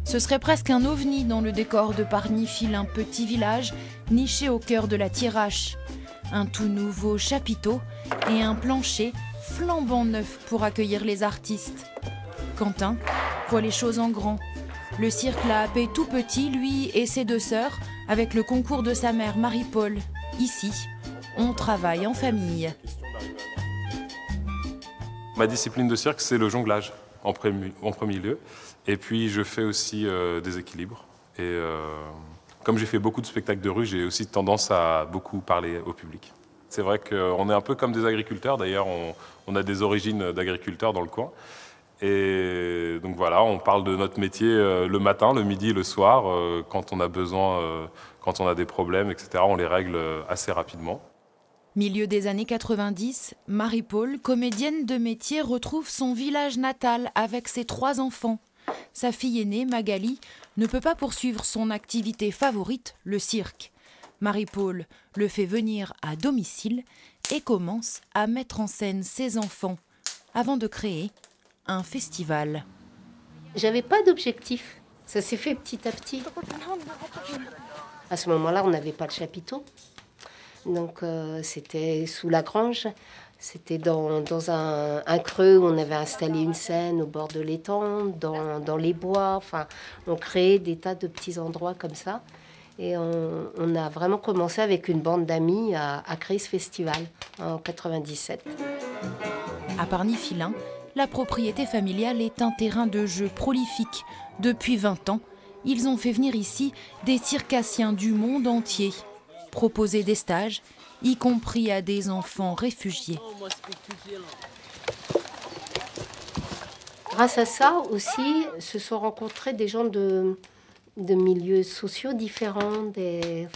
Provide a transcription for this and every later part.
Ce serait presque un ovni dans le décor de Pargny-Fil, un petit village niché au cœur de la Thiérache. Un tout nouveau chapiteau et un plancher flambant neuf pour accueillir les artistes. Quentin voit les choses en grand. Le cirque l'a happé tout petit, lui et ses deux sœurs, avec le concours de sa mère Marie-Paul. Ici, on travaille en famille. Ma discipline de cirque, c'est le jonglage en premier lieu. Et puis je fais aussi des équilibres. Et comme j'ai fait beaucoup de spectacles de rue, j'ai aussi tendance à beaucoup parler au public. C'est vrai qu'on est un peu comme des agriculteurs. D'ailleurs, on a des origines d'agriculteurs dans le coin. Et donc voilà, on parle de notre métier le matin, le midi, le soir. Quand on a besoin, quand on a des problèmes, etc., on les règle assez rapidement. Milieu des années 90, Marie-Paul, comédienne de métier, retrouve son village natal avec ses 3 enfants. Sa fille aînée, Magali, ne peut pas poursuivre son activité favorite, le cirque. Marie-Paul le fait venir à domicile et commence à mettre en scène ses enfants avant de créer un festival. J'avais pas d'objectif, ça s'est fait petit à petit. À ce moment-là, on n'avait pas le chapiteau, donc c'était sous la grange. C'était dans un creux où on avait installé une scène au bord de l'étang, dans les bois. Enfin, on créait des tas de petits endroits comme ça. Et on a vraiment commencé avec une bande d'amis à créer ce festival en 97. À Pargny-Filin, la propriété familiale est un terrain de jeu prolifique. Depuis 20 ans, ils ont fait venir ici des circassiens du monde entier, proposer des stages, y compris à des enfants réfugiés. Grâce à ça aussi, se sont rencontrés des gens de milieux sociaux différents. Et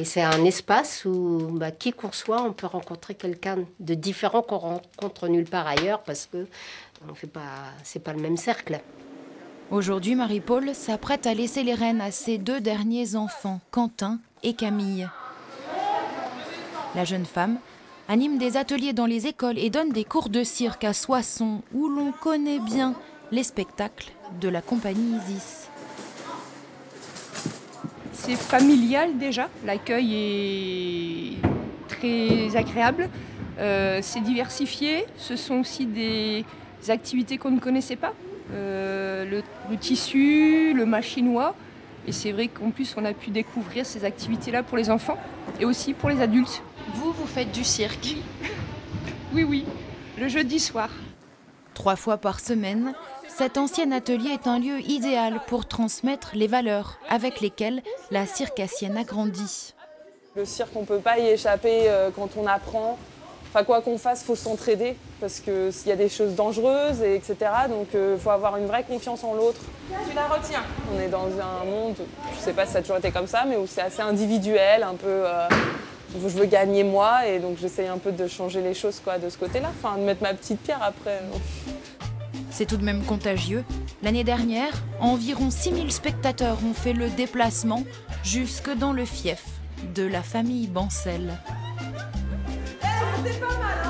c'est un espace où, qui qu'on soit, on peut rencontrer quelqu'un de différent qu'on rencontre nulle part ailleurs parce que c'est pas le même cercle. Aujourd'hui, Marie-Paul s'apprête à laisser les rênes à ses 2 derniers enfants, Quentin et Camille. La jeune femme anime des ateliers dans les écoles et donne des cours de cirque à Soissons, où l'on connaît bien les spectacles de la compagnie Isis. C'est familial déjà, l'accueil est très agréable, c'est diversifié, ce sont aussi des activités qu'on ne connaissait pas, le tissu, le machinois, et c'est vrai qu'en plus on a pu découvrir ces activités-là pour les enfants et aussi pour les adultes. Vous faites du cirque? Oui, le jeudi soir. 3 fois par semaine, cet ancien atelier est un lieu idéal pour transmettre les valeurs avec lesquelles la circassienne a grandi. Le cirque, on ne peut pas y échapper quand on apprend. Enfin, quoi qu'on fasse, il faut s'entraider parce qu'il y a des choses dangereuses, etc. Donc, il faut avoir une vraie confiance en l'autre. Tu la retiens. On est dans un monde, je ne sais pas si ça a toujours été comme ça, mais où c'est assez individuel, un peu... je veux gagner moi et donc j'essaye un peu de changer les choses de ce côté-là, enfin de mettre ma petite pierre après. C'est tout de même contagieux. L'année dernière, environ 6000 spectateurs ont fait le déplacement jusque dans le fief de la famille Bancel. C'était pas mal, hein.